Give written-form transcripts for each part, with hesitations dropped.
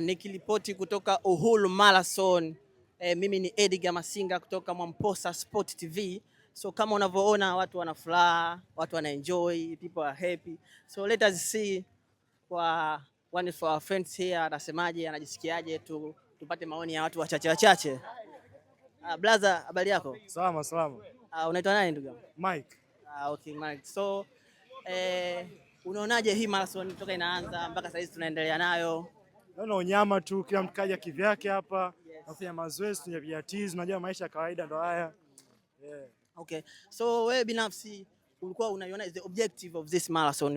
Nikilipoti kutoka Uhuru Marathon. Mimi ni Edgar Masinga kutoka Mwamposa Sport TV. So kama unavyoona watu wana furaha, watu wana enjoy, people are happy. So let us see kwa one of our friends here anasemaje, anajisikiaje, tupate maoni ya watu wachache wachache. Brother, habari yako? Salama salama. Unaitwa nani ndugu? Mike. Okay Mike. So unaonaje hii marathon toka inaanza mpaka sasa hivi tunaendelea nayo? Naona unyama tu, kila mtu kaja kivyake hapa. Nafanya mazoezi, tunapiga tizi, unajua maisha ya kawaida ndo haya. Yeah. Okay. So wewe binafsi ulikuwa unaiona the objective of this marathon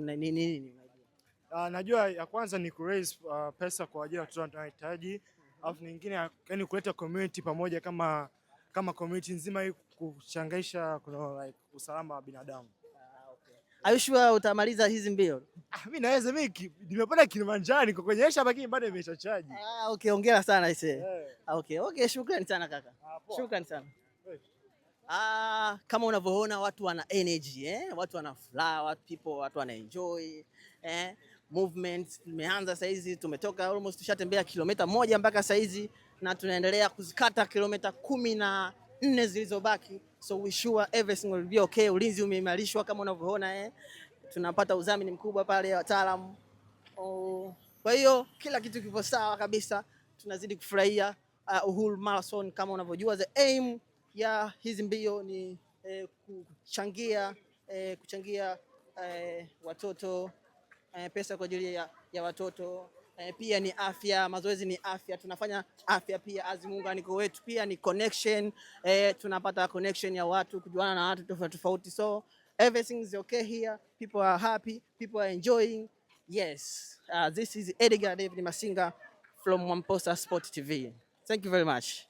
nini? Najua ya kwanza ni raise pesa kwa ajili ya watu wanahitaji. Alafu nyingine yani kuleta community pamoja kama community nzima hii kuchangisha kuna like usalama wa binadamu. Okay. Are you sure utamaliza hizi mbio? Mimi naweza, mimi nimepanda Kilimanjaro niko kwenye esha lakini bado nimeshachaji. Okay, hongera sana ise. Yeah. Okay, shukrani sana kaka. Shukrani sana. Kama unavyoona watu wana energy, watu wana furaha, watu wana enjoy, movement tumeanza sasa hizi, tumetoka almost tushatembea kilomita 1 mpaka sasa hizi na tunaendelea kuzikata kilomita 14 zilizobaki. So we sure everything will be okay. Ulinzi umeimarishwa kama unavyoona, tunapata udhamini mkubwa pale wataalamu. Kwa hiyo kila kitu kipo sawa kabisa, tunazidi kufurahia Uhuru Marathon. Kama unavyojua the aim ya hizi mbio ni kuchangia watoto, pesa kwa ajili ya watoto, pia ni afya, mazoezi ni afya, tunafanya afya pia as muunganiko wetu, pia ni connection, tunapata connection ya watu, kujuana na watu tofauti tofauti. So everything is okay here, people are happy, people are enjoying. Yes, this is Edgar David Masinga from Mwamposa Sport TV. Thank you very much.